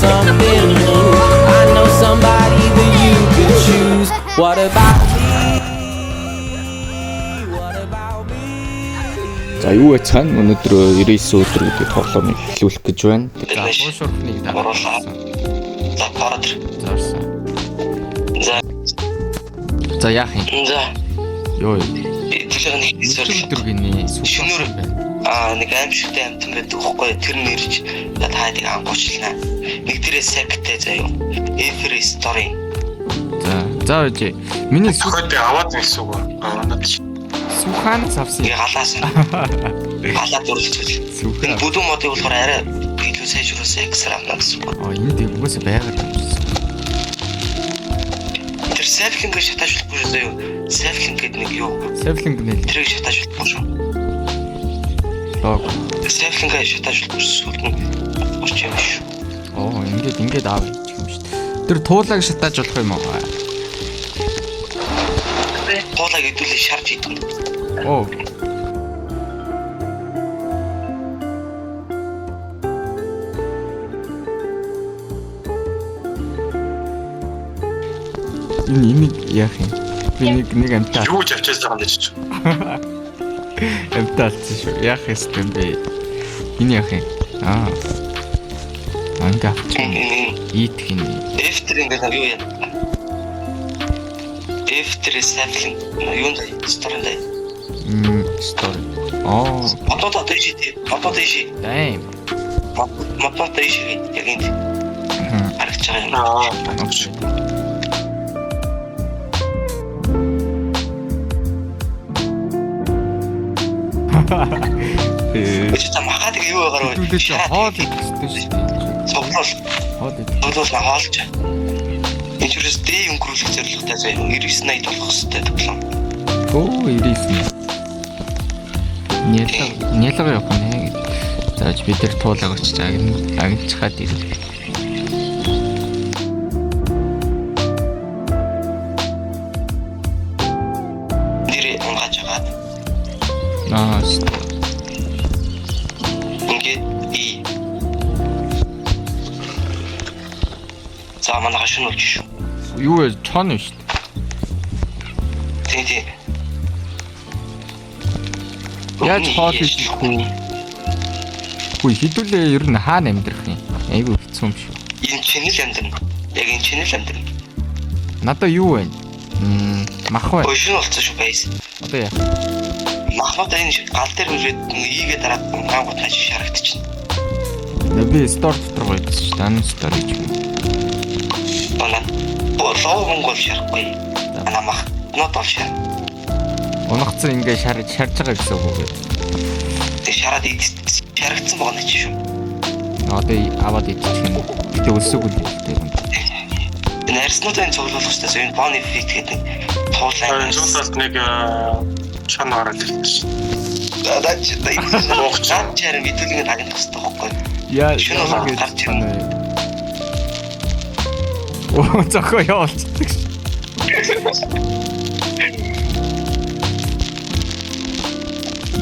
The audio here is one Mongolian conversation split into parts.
something new. I know somebody that you could choose. What about me? What about me? За юу яцхан өнөөдөр 99 өдөр гэдэг тоглоомыг эхлүүлэх гэж байна. За уушурхныг оруулаа. За парадр. Заасан. За. За яах юм? За. Йоо. Тэглэний өдөр гинэ. Шинээр нэг аимшигтай амтан байдаг байхгүй тэр нэрж таадыг ангуучлаа. Нэг тэрээ сектэй заяа. Эфер стори. За үгүй. Миний сөхөд аваад байсан үг. Надад Сүхан завсан. Галаас. Галаа дурлцгүй. Энэ бүдүүн модыг болохоор арай илүү сайжруулсан экстра амнаа гэсэн үг. Энд угаасаа байгаад байна. Тэр сефлинг шатаажлахгүй шүү заяа. Сефлинг гэдэг нэг юу? Сефлинг нэ. Тэрийг шатаажлахгүй шүү. Лог. Сефлинг шатаажлахгүй сүлд нь орч юм шүү. Ингээд аав юм шүү дээ. Тэр туулаг шатааж болох юм уу? Туулаг хэдүүлээ шарж идэх. Оо. Энийг яах юм? Би нэг амтаа. Юу ч авчиж байгаа юм гэж. Амтаа алдсан шүү. Яах юм бэ? Энэ яах юм? Анга. Ийт хин. Эфтер ингээд юу яа? Эфтер сафлин юунд сторнд. Стори. Мотото дэжи. Дэм. Мотото дэжи яг энэ. Харагч байгаа юм. Чи махаад юу байгаараа хоол идчихсэн шүү дээ. Цогцол. Хоол хаалж. Энэ ч үс дэ өнгөрүүлэх зорилготой заяа 9980 болох хэвээр тоглоом. 99. Нялга явах нэ. Зааж бид тэр туулаг очиж агнцхаад ирв. Нэрээ унгааж агаад. Ингээд за манай хашнуулж шүү. Юу вэ? Чон шүү дээ. Тийм. Яаж хоол идэх вэ? Хүй хідүүлээ ер нь хаана амьдрах юм? Айгу хэцүү юм шүү. Энэ чинэл амьдрна. Яг энэ чинэл амьдрна. Надаа юу вэ? Мах вэ? Гошин болцсон шүү байс. Одоо яа? Махнууд энэ гал дээр үрээд ийгээ дараад гангууд тааш шарагдчихна. Би стор дотор гоё гэсэн шүү дээ. Ан стор гэж юм. Манай лоо монгол шарахгүй. Ана мах нот бол шар. Унагцсан ингээ шарж байгаа гэсэн үг үү? Тэг шараад шарагдсан байгаа ч шүү. Одоо аваад идчих юм. Гэтэ өсөг үл дээ. Энэ арснуудын цуглуулах хэвчээ энэ бони фит гэдэг туулаа. Зүүнээс нэг чан гараад ирсэн. Даач энэ чарам мэдүүлгийн тагнах хэрэгтэй байхгүй. Яа, шинэ бол гарч ирнэ. Оо, зохио явуулчихдаг.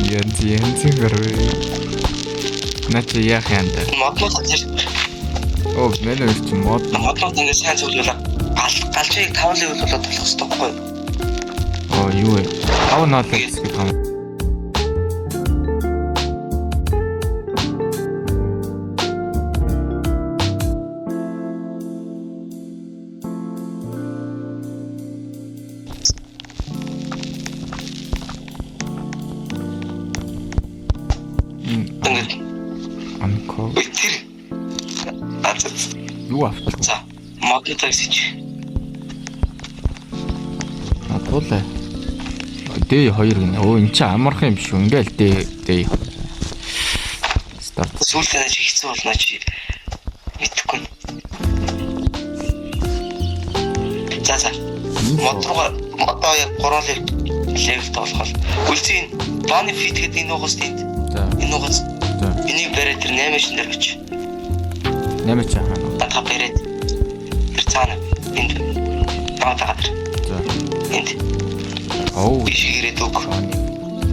Янз гарвэ. Начи яах юм да? Моднууд хатаж. Оо, нэр чи моднууд ингэ сайн цуглуулаа. Галчийг 5 левел болоод болох хэрэгтэй байхгүй. Оо, юу вэ? 5 нот гэсэн юм. Юу авчих? За, модтой сич. Туулаа. Дэ 2 гинэ. Оо, эн чи амархан юм шүү. Ингээл дэ 2. Старт. Сүүлдээ чи хэцүү болно чи. Мэдхгүй. За. Модоо яг 3 левел тоолхол. Үлцэн баны фит гэдэг энэ угаас тэнд. За. Энэ угаас. За. Энийг бариад тэр 8 шин дээр очив. 8 чаа. Та бариад тэр цаана энд таатагаар. За. Энд. Оо, бишгэрээд үг.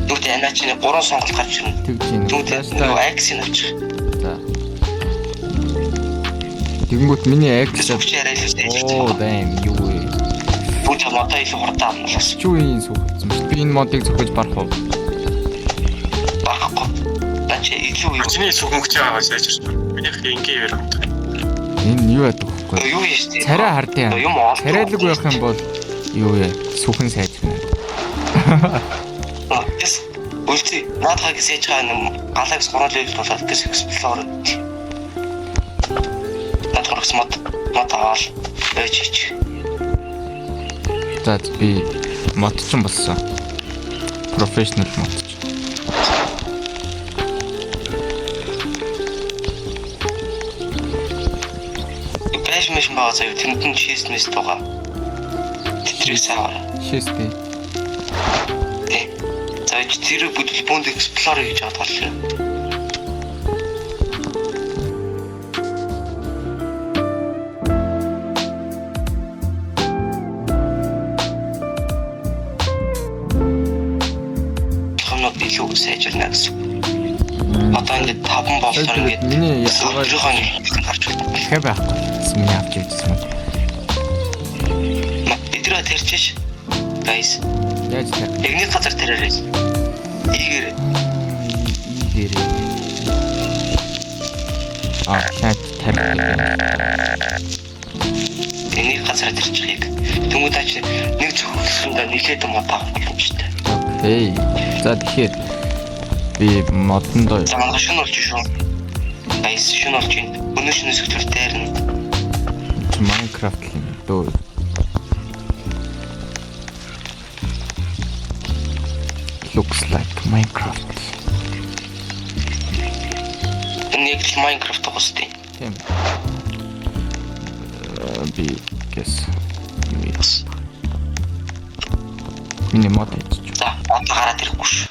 Нүгт анаач нэг 3 сонголт гарч ирнэ. Тэгж юм. Нүгт аксын авчих. За. Тэгэнгүүт миний X Сүвч яриа л байж оо байгаа. дэм юу вэ? Бүгд хамаатай илүү хурдан амлаас. Чүүийн суугдсан шүү. Би энэ модыг зохиж барах уу? Багхгүй. Бач илүү юу. Чиний сүгөнгөч байгаа сайжирч байна. Минийх ингийн ярам. Энэ юу яадаг вэ? Юу юм шүү дээ. Царай хардын. Юм ол. Царайлаг байх юм бол юу яа? Сүхэн сайжрна. Тэс үлти наадхаг сэж байгаа юм галагс 3 левел болоод гэс эксплор. Наадхагс мод аваад байж. За би мод ч болсон. Профешнл мод ч. Бэш мэш баа зав тэмдэн чизмэс тугаа. Тэтрээс аваа. Шээстэй. За тэр бүдэлбөнд эксплор хийж аваад гал. Хамнууд илүү сайжирна гэсэн. Одоо ингээд 5 болсоор ингээд миний өөрийнхөө гарч байна. дахиад байхгүй. Миний авч ирсэн юм. Бидрээ тэрчиш. Guys. Яаж тэр? Ягны газар тэрээрээс. Ийгэр. Яаж тэр? Энийг газар тэрчих. Тэмүүдэч нэг зөвхөлсөндөө нийлээд мод авах юм шүү дээ. Окей. За тэгэхээр би модондоо За манай шин болж шүү. Guys шин болж байна. Өнөө шинэ сэдвэр дээрнэ. Minecraft юм дөө. Looks like Minecraft. Энэ яг л Minecraft гоостой. Тийм. Би guess. Миний мод хийж. За одоо гараад ирэхгүй шүү.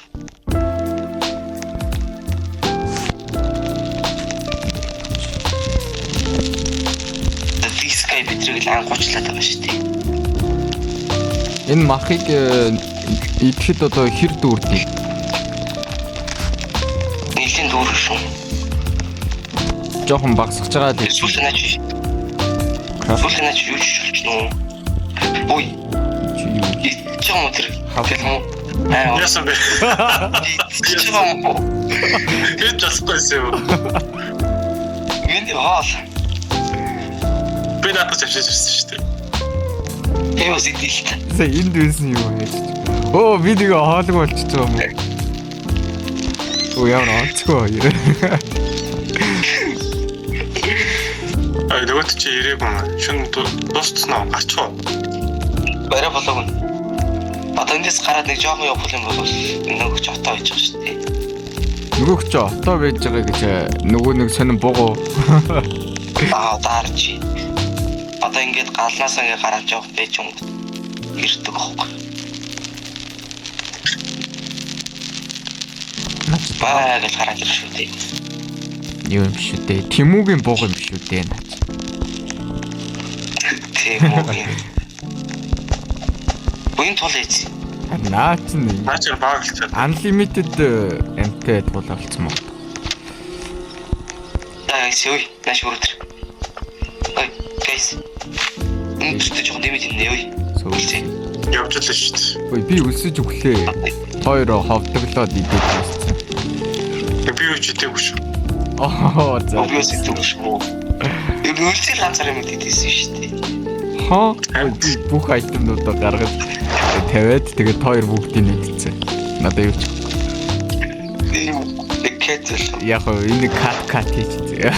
Скай битрийг л ангуучлаад байгаа шүү дээ. Энэ махыг идэхэд одоо хэр дүүрдэг? Нийлэн дүүрэх шүү. Жохон багсах байгаа л Сүүлнаач. Сүүлнаач юу ч шилж нөө. Ой. чи юу? Ичээ юм тэр. Аа. Яасан бэ? Ичээ юм. Хэд засгүйсэн юм. Энд яах? Би надад авчиж ирсэн шүү дээ. Эвэ зидэлт. За энд байсан юу гэж. Оо видео хоолог болчихсон юм уу? Оо яа нөөцгөө хоёр. Нөгөөд чи ирээгүй юм. Шүн дуусснаа гарчихоо. Барай болоогүй. Одоо эндээс гараад нэг жоохон явах юм бол нөгөө ч отоо байж байгаа шүү дээ. Нөгөөх чи отоо байж байгаа гэж нөгөө нэг сонин бугуу. Аа даарч. Одоо ингээд галнаас ингээд гараад явах байж юм. Ирдэг аахгүй. Баа гэж гараад ирэх шүү дээ. Юу юм шүү дээ. Тэмүүгийн буг юм шүү дээ. Тийм үү. Буин тул ийц. Наач нь Наач баагалцаад. unlimited амтай тулалцсан мод. Ой, наш өрөөдөр. Ой, guys. Энэ ч жоохон дэмэд юм нэ ой. Сүүл. Явж л шүү дээ. Ой би өлсөж өглөө. Хоёроо ховдоглоод идээд байсан. Би юу ч идээгүй шүү. Оо за. Обвиous гэдэг шүү. Яг үлсэл ганцаар юм идээсэн шүү дээ. Хоо би бүх айтемнуудаа гаргаж тавиад тэгээд хоёр бүгдийг нэгтсэн. Надад юу ч Нэг кэтэл. яг энэ кат хийчихээ.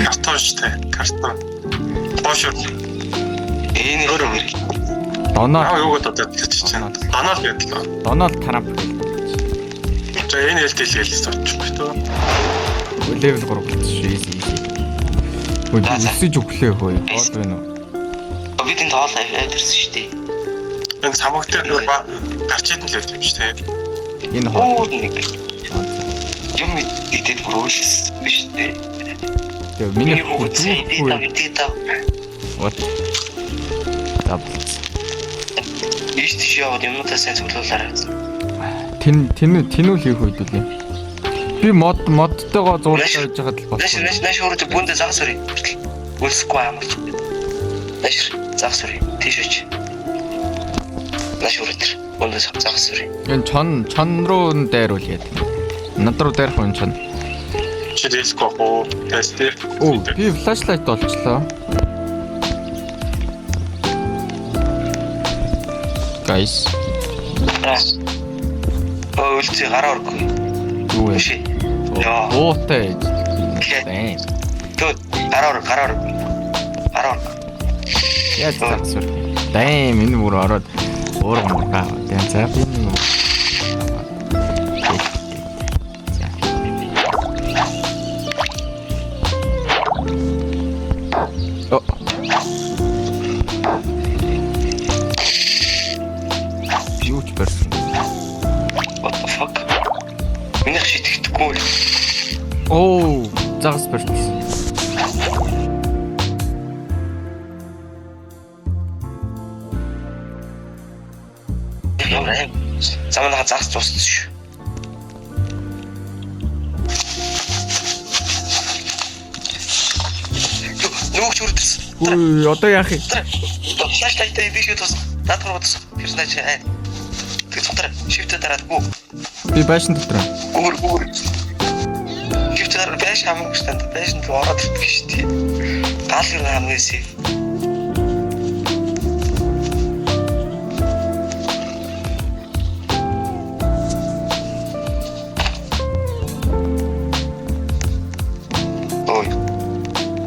Картон шүү дээ. Картон. Бошор. Энэ Өөр юм. Доноо Юугаад одоо чичсэн. Донол гэдэг. Донald Trump За энэ хэлтэл сорчих байтаа. level 3 болсон шүү. Ой өсөж өглөө хөөе. Гол байна уу? бид энэ тоол авирсан шүү дээ. Энэ самогтай гарч идэн л юм шүү дээ. Энэ хоо. Нэг юм идээд бүрүүлсэн шүү дээ. Тэгээ миний хөөе. What? Double. Ийш тийш яваад юмнуудаа сайн цуглуулаарай. Тэнүү хийх үед үл юм. Би модтойгоо зурлаж байж байгаад л болсон. Наш өөрөө бүндэ зах сурыг. Үлсэхгүй амарч. Наш зах сурыг. Тийшээч. Наш өөрөө тэр бүндэ зах сурыг. Энэ чон руу дайруул яа. Над руу дайрах юм чон. Чи диско оо тестер. Оо, би флашлайт олчлоо. Guys. Үлцээ гараа оргүй. Юу вэ? Ши. Яа. Уутай. Байн. Төө гараа ор. Яаж загсвар. Дэм энэ бүр ороод уурга маа. Тэн за би нэг. Оо. Юу ч person. What the fuck? Миний шитгэхгүй. Оо, загс person. Заманаа загас цуссан шүү. Нүг чүрдэрсэн. Үй, одоо яах юм? Флашлайтай бишээ тус. Наад руу тус. Персонаж аа. Тэг цотор шифтэ дараад гоо. Би байшин дотор. Гүр. Шифтэ дараа байш хамаагүй штэ. Байшин руу ороод ирдэг шүү дээ. Гал гэр хамгийн сейф.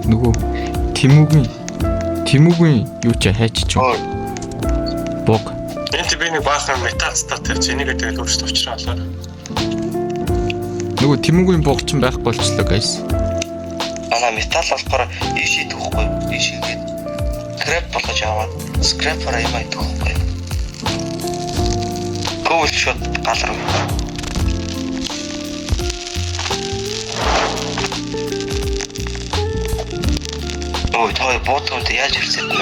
Нөгөө Тимүгийн юу ч хайчих. Бог. Энд би нэг баахан метал стат тавьж энийг тэгэл өөрчлөлт авчраа. Нөгөө Тимүгийн бог ч байхгүй болчихлоо guys. Ана метал болохоор ийшээ төгөхгүй. Ийшээгээд scrap болгож аваад scrap-аар юм айдах байхгүй. Гоол шот галруу. Ой, той ботонд яаж ирсэн бэ?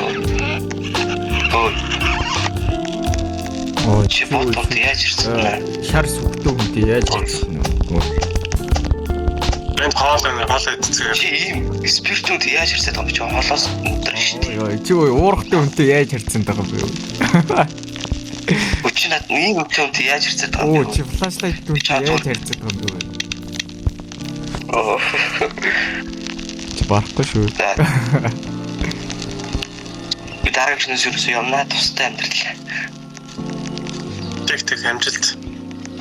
Ой, чи ботонд яаж ирсэн бэ? Шар сүгтүү хүнтэй яаж ирсэн нөө? Энд хоол идчихээ. Чи ийм спиртүүд яаж ирсэн том чи хоолоос өдөр шүү дээ. Йоо, чи уурхтай хүнтэй яаж харьцсан байгаа бэ? Өчнөд ийм хүнтэй яаж ирсэн байгаа Оо, бэ? чи флашлайт хүнтэй яаж харьцсан байгаа бэ? Оо. Барахгүй шүү. Би дараагчнаас юусэн юмнаа тустай амьдрал. Тэг амжилт.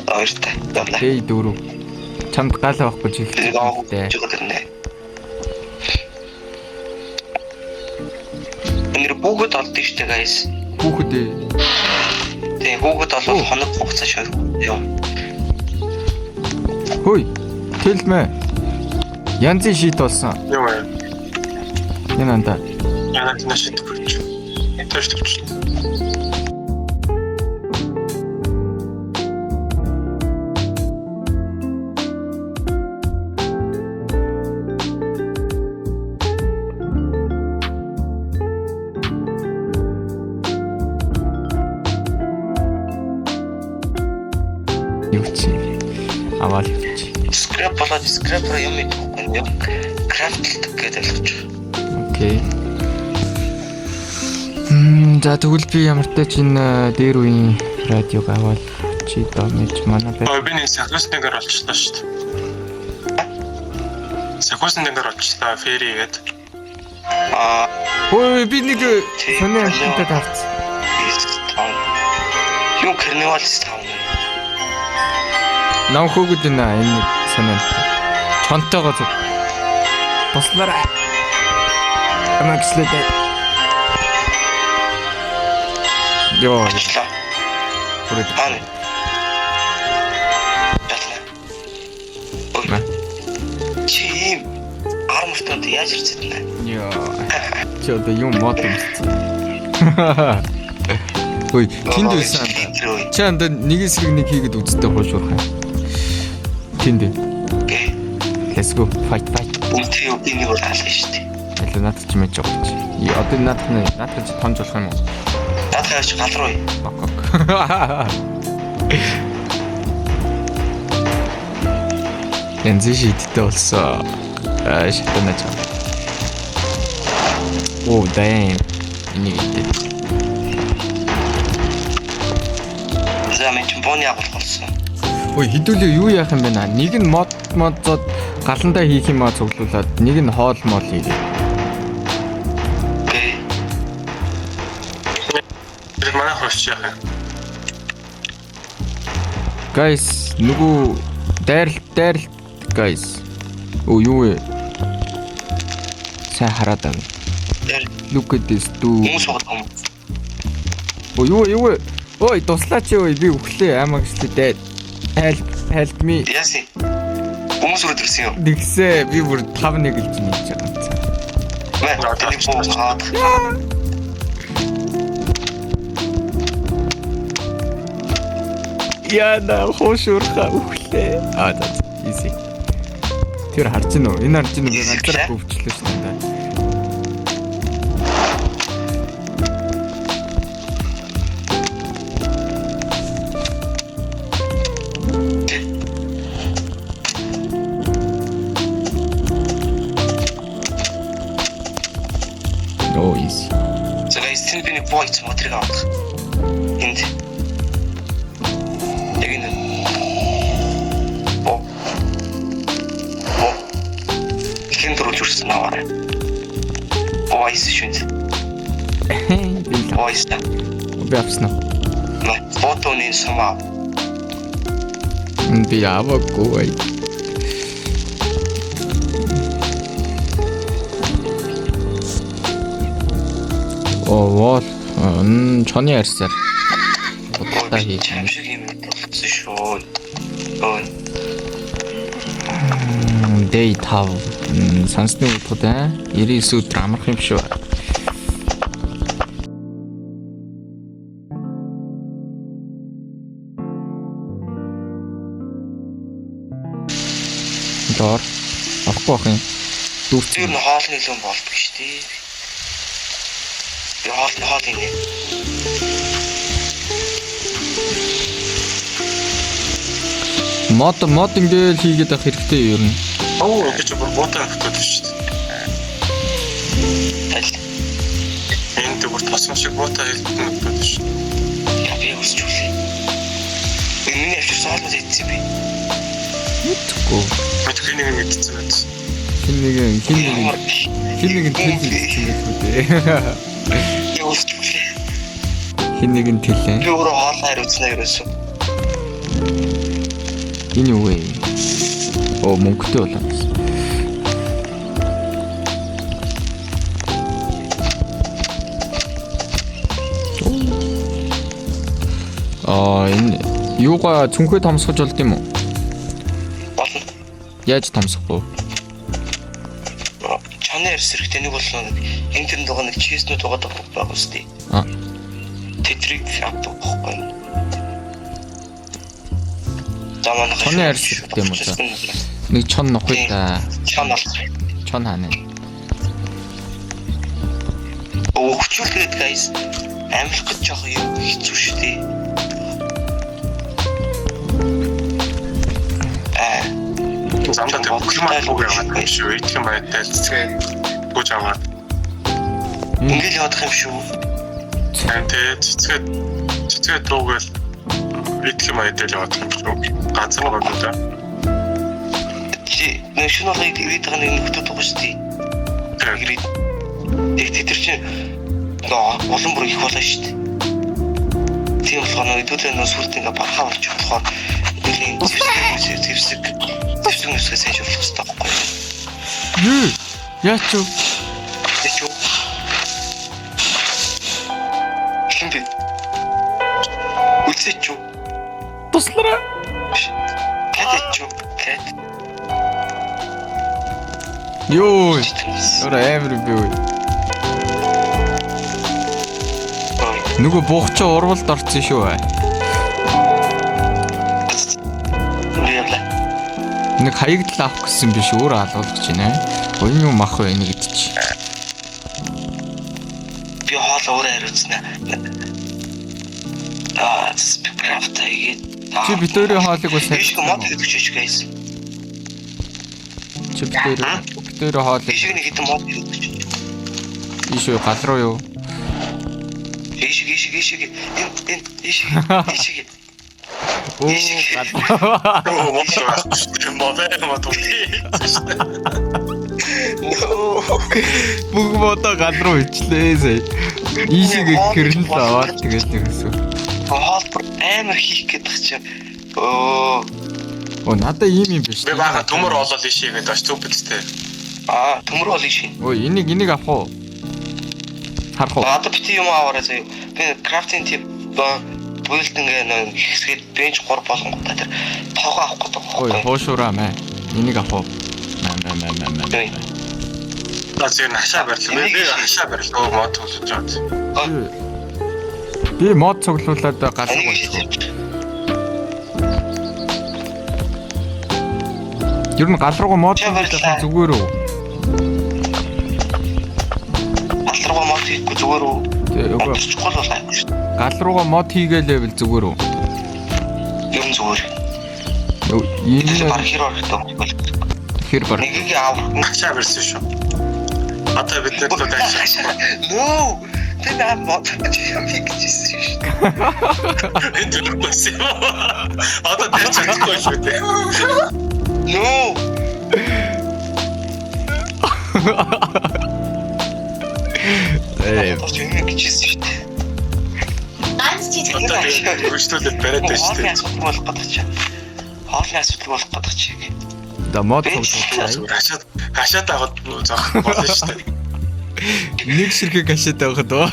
Баяртай. Явлаа. Эй дөрөв. Чамд гал авахгүй чи хэлээ. Энэр бүгд олдсон шүү дээ guys. Хүүхэд ээ. Тэгээ бүгд олоод хоног хугацаа шойр. Йоо. Хөөе. Тэлмэ. Янзын шийд болсон. Юу вэ? Энэ анда. Яна тийш төгч. Энтэш төгч. Юу чи? Аваад явчих. Scrap болоод scrap-аар юм идэхгүй юм. Craft гэдэг ойлгож. Окей. За тэгвэл би ямартай ч энэ дээр үеийн радиог аваад чи домж манай бай. Би нэг сахиусныгаар олчлаа шүү дээ. Сахиусныгаар олчлаа фэри гээд. Ой би нэг сони амттай тавц. Юу карнивал став. Нам хөөгд энэ нэг сони амттай. Чонтойгоо зүг. Туслаарай. Амагслээд. Йоо. Бүрээд. Чи армортод яаж ирсэн бэ? Йоо. Чи одоо юм мод юм. Ой, тэнд байсан. Чи анда нэг эсрэг нэг хийгээд үзтээ хуушурах юм. Тэнд. Let's go fight. Үнтэй би нэг бол хаална шүү дээ. Аль надад ч мэж байгаа чи. Одоо надад ч тонж болох юм уу? Надад ч гал руу. Окок. Янз шийдтэй болсон. Шатанаж. Оо damn. Энийг идэ. За мен ч бооны агуулга болсон. Ой хідүүлээ юу яах юм бэ наа? Нэг нь модзод галандаа хийх юм аа цуглуулад, нэг нь хоол мол хийгээ. Окей. Тэр манай хурч яах юм? Guys, нөгөө дайралт guys. Оо юу вэ? Сайн хараад байна. Look at this dude. Хүмүүс байгаа юм. Оо юу вэ? Ой туслаач юу би өглөө амагчлаа дээд. Help me. Яасын. Хүмүүс өрөөд ирсэн юм. Тэгсээ би бүр 5-1 гэж нээж байгаа юм. Мэ тэнийг буугаад. Яна хоошурха өглөө. За easy. Тэр харж гинөө. Энэ харж гинөө би ганцаараа өвчлөө шүү дээ. Oh easy. За guys, тэнд би нэг бойц мотрыг авах. Энд. Яг энэ. Оо. Хин дөрөж үрсэн аваарай. Бойц шүнц. Бойц та. Би авсан уу? Мэ фотоны самаа. Би аваагүй. Оо, чоны арсаар. Удаа хийж юм шиг юм болсон шүү. Ой. Day 5 сансны удаа 99 өдөр амрах юм шүү. Дор авахгүй бах юм. Тэр нь хоолны лүн болдог шүү дээ. Би хоол инээ. Мод ингээл хийгээд авах хэрэгтэй юм. Оо гэж бүр ботоо авахгүй шүү дээ. Аль. Энд бүр тосон шиг ботоо хэлдэг юм байна шүү. Я би усч үлээ. Би миний авчирсан хоолнууд идсэн би. Мэдгүй. Мэдгүй нэг мэдсэн байт. Хин нэг хэлсэн гэдэг. Би усч үлээ. Хин нэг нь тэлээ. Би өөрөө хоол хариуцна ерөөсөө. Энэ юу вэ? Оо мөнгөтэй болоо. Энэ юугаа цүнхээ томсгож болд юм уу? Болно. Яаж томсох вэ? Чаны арс хэрэгтэй нэг болно. Энд тэр нөгөө нэг чизнүүд байгаа үстэй. Тэтрийг авдаг байхгүй. Чоны арс хэрэгтэй юм уу? Нэг чон нохой та. Чон алах. Чон хаана? Өчүүлээд guys амлах гэж жоох юм хэцүү шүү дээ. Замдаа тэр хөглөмөр яваад юм шүү. Идэх юм байтай цэцгээ гүйж аваад. Ингээл явах юм шүү. Тэ цэцгээ дуугал идэх юм байтай яваад юм шүү. Ганцхан байгаа даа. Чи нэг шинэлэг ирээд байгаа нэг нөхдөд байгаа шүү дээ. Тэр чинь олон бүр их болоо шүү дээ. Тийм болохоор нэг өдөрөө нөө сүрд ингээ бархаа болж болохоор нэлийн зэвсэг нүсгээ сайн шуулах хэрэгтэй байхгүй юу? Яач юу? Хинбэ? Үсэж юу? Туслараа. Кэт юу? Кэт. Йоо. Ора амир би үү. Нөгөө буухчаа урвалд орсон шүү. Нэг хаягдл авах гэсэн биш өөрөө алгуулж байна. Гойн юм ах вэ нэг идчих. Би хоол өөрөө хариуцна. Спекрафта игээд. Чи битүүрийн хоолыг бас Биш мод өгч guys. чи дээр хоол Ишиг нэг хэдэн мод ирээд. ишүү гал руу юу? Ишиг. Энэ ишиг. Оо гал. Оо мод Бүх модоо гал руу ичлээ сая. Ишиг гэрэн л аваад тэгээд нэгсэн. Хоол амар хийх гэдэг чинь. Оо Надаа ийм юм биш. Би бага төмөр олол ишээ гэдэг ач зүг бидтэй. төмөр бол ишиг. Ой энийг авах уу? Харах уу? Одоо бити юм аваарай заяа. Би крафтинг тип буйлд ингээ хэсгээд бенч 3 болгонготой тэр тоогоо авах гэдэг. Ой хоошураа мэ. Энийг авах уу? Мэ. Зэн хашаа барьлаа. Би хашаа барьлаа. Мод төлөж байгаа. Би мод цуглуулад галуу болчихоо. Ер нь гал руугаа мод хийх зүгээр үү? Гал руугаа мод хийхгүй зүгээр үү? Үгүй. Чухал бол айгүй шүү. Гал руугаа мод хийгээл зүгээр үү? Ер нь зүгээр. Энэ Баг хэр орохтой. хэр бар. Нэгийг аав. Хашаа барьсан шүү. Одоо бид нар л дайсан. Нөө. Тэр аа мод юм хийчихсэн шүү. Энэ төрөөс юм. Одоо дайч чадахгүй шүү дээ. Нөө. юм хийчихсэн шүү. Ганц чи Одоо өөрчлөлт бариад байна шүү дээ. Асуудал болох гэдэг чинь. Хоолны асуудал болох гэдэг чинь. Да мод цуглуулсан. Хашаа дагад зах болно шүү дээ. Нэг ширхэг хашаад байгаад оо.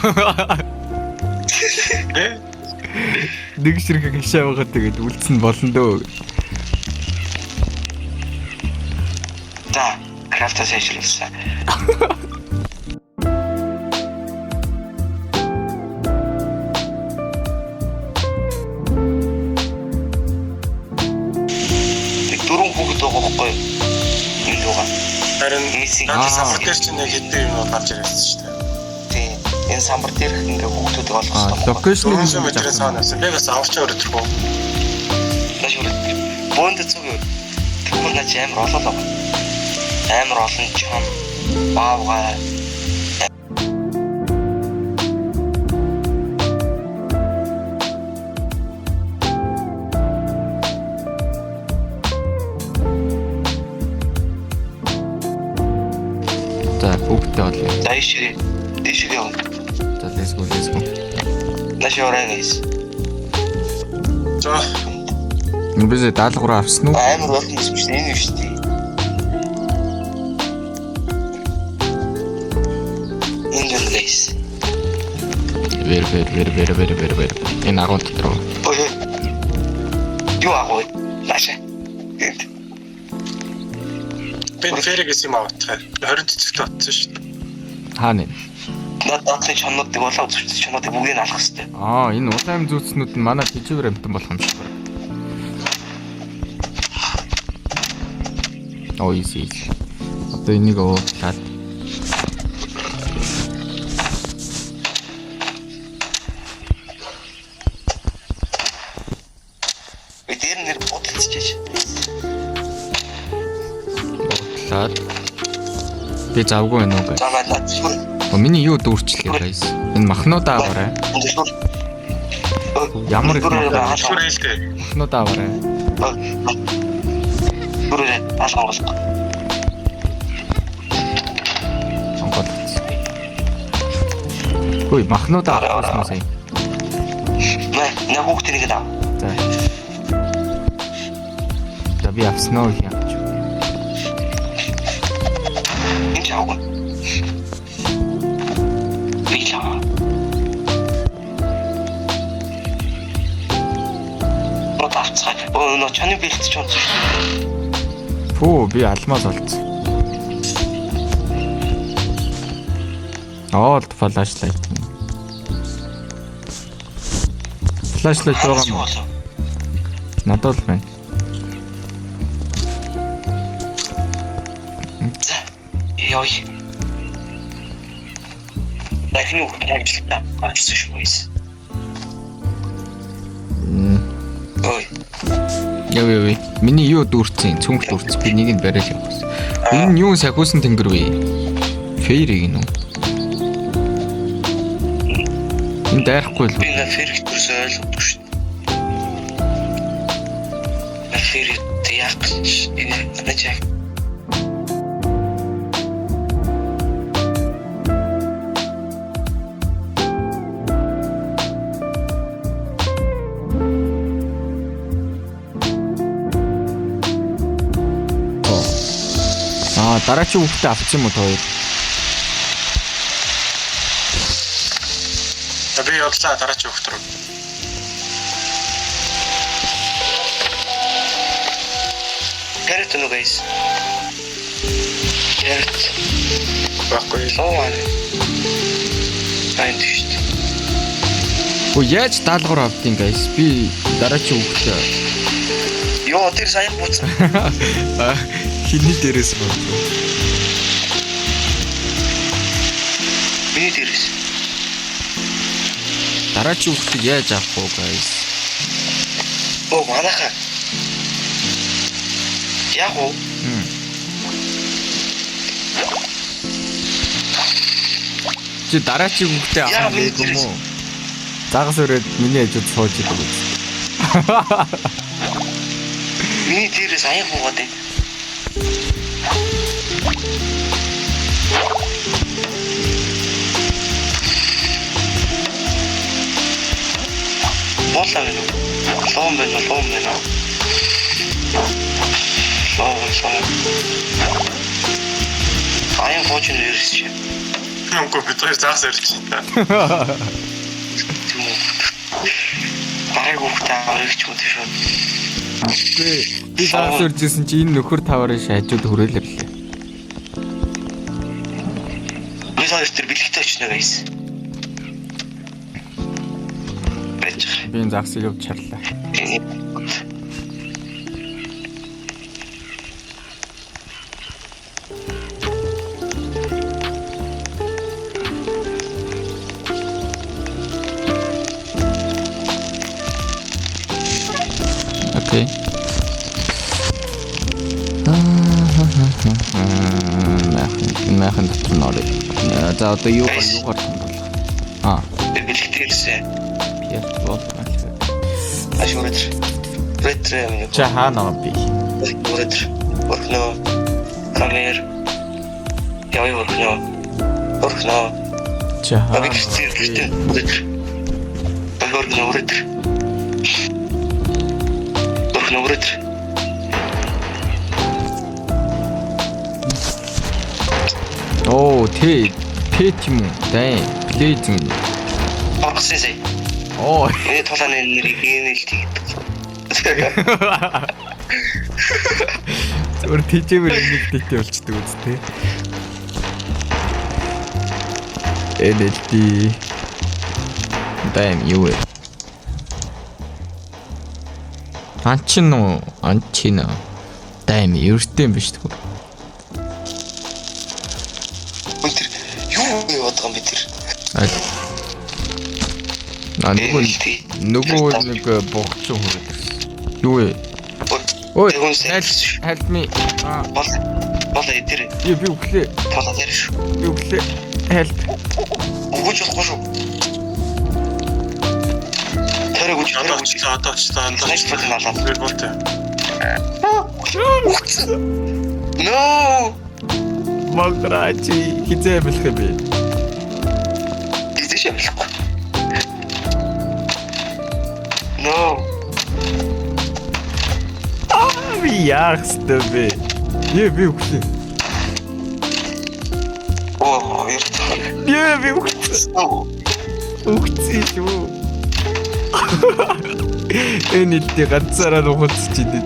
Нэг ширхэг хашаа байгаад тэгээд үлдсэн болно дөө. За, крафта сайжруулсан. Дөрөв хүүхэд байгаа байхгүй юу? Энэ лугаа. Харин Мисинг. самбар дээр чинь нэг хэдэн юм гарч ирсэн шүү дээ. Тийм. Энэ самбар дээр ингээ хүүхдүүд болох хэрэгтэй. Локейшн Өөрөө мэдрээс авсан. Би бас авч өрөдөг боо. Наш үргэлж боонд зүг тэгвэл наач амар олоо. Амар олон чам баавга. За бүгдээ олё. За ишиг яв. За let's go. Наш орангис. За Энэ бизээ даалгавраа авсан уу? Амар олон юм шиг энэ юм шүү дээ. Ингээс. Вэр. Энэ агуун дотор. Ой. Юу агуу? Наша. би фэрэгээс юм авах. 20 цэцэгт батсан шүү дээ. Хаана вэ? Надад чоннуудыг болоо үзүүлсэн чоннуудыг бүгдийг алах хэрэгтэй. Энэ улаан аим зүүцнүүд нь манай тижүүр амтан болох юм шиг байна. Easy. Одоо энийг уутлаад Эдгээр нэр бодолцож. уутлаад би завгүй байна уу? За надад зүгээр. Миний юу дүүрчлээ guys. Энэ махнуудаа аваарай. Ямар их Зүгээр хэлтэй. махнуудаа аваарай. Бүрээ алгоос. Сонгол. Ой, махнуудаа авсан сая. На хүүхднийг даа. За. За би авснаа юм. Энэ чаага. Бичаа. Ротацаа. Нөө чаны бэлтж онцсон шүү дээ. Фүү, би алмаз олцсон. Old flashlight. Flashlight байгаа юм. Надад л байна. Йой. Дахин уу ажиллаа. Ачсан шүү дээ. Ой. Яв. Миний юу дүүрсэн? Цүнх дүүрсэн. Би нэг нь бариад явах гэсэн. Энэ юу сахиусан тэнгэр вэ? Фейрийг нүү. Энэ дайрахгүй л. Би на ферик төрс ойлгохгүй шүү дээ. На ферик яг энэ чаг. Дараагийн хүүхдээ авчих юм уу тоо? Би явлаа дараагийн хүүхд рүү. Carrot no guys. Carrot. Баггүй. Лоо. Айн шүү дээ. Оо яаж даалгавар авдیں۔ Guys би дараагийн хүүхдээ Йоо тэр сайн буц. хиний дээрээс бодлоо. Миний дээрээс. Дараагийн хүүхдээ яаж авах вэ guys? Оо манайхаа. Яг уу. Чи дараагийн хүүхдээ авах юм уу? Загас өрөөд миний хажууд сууж идэг үү? Миний дээрээс аян буугаад байна. Болоо байна уу? Лоом байна уу? Лоом. Аян бууж нэрс чи. Үгүй би тэр загас ярьж байна. Бараг хүүхдээ аварч юм тийм шүү. Би загас өржсэн чи энэ нөхөр таварын хажууд хүрээлэрлээ. Би сая тэр бэлэгтэй очно guys. Би энэ загсыг авч чарлаа. Окей. Нахан дотор норой. За одоо юугаар томруулах? Бэлэгтэй ирсэн. Яа Ашурат. Ретрэм. Ча хаана би? Ретр. Орхно. Камер. Яа орхно. Орхно. Ча. Абик стил. Ретр. Орхно ретр. Орхно ретр. Оо тэ тийм үү? Дай. Плейзинг. Багсээ. Оо. Энэ тулааны нэрийг нээлтий. Зур тийчээр нэгтэй болчдөг үстэй. NLT. Дэм юу вэ? Анчина. Дэм ертэй юм биш үү? Өнтер юу яваад байгаа юм бэ тэр? Нөгөө нэг богч хүрээд ирсэн. Юу вэ? Ой, help me. Бол эдэр. Би өглөө. Толоо дээр шүү. Би өглөө. Help. Өгөөж болохгүй шүү. Тэр өгөөж Одоо очлаа. Next button алаа. Тэр болтой. No. Маграчи хизээ бэлэх юм бэ? Хизээ болохгүй. No. Би яахстай бэ? Би өглөө. Оо, яртаа. Би өглөө. Үгцээ шүү. Энэ илтээ ганцаараа нухалцч идэв.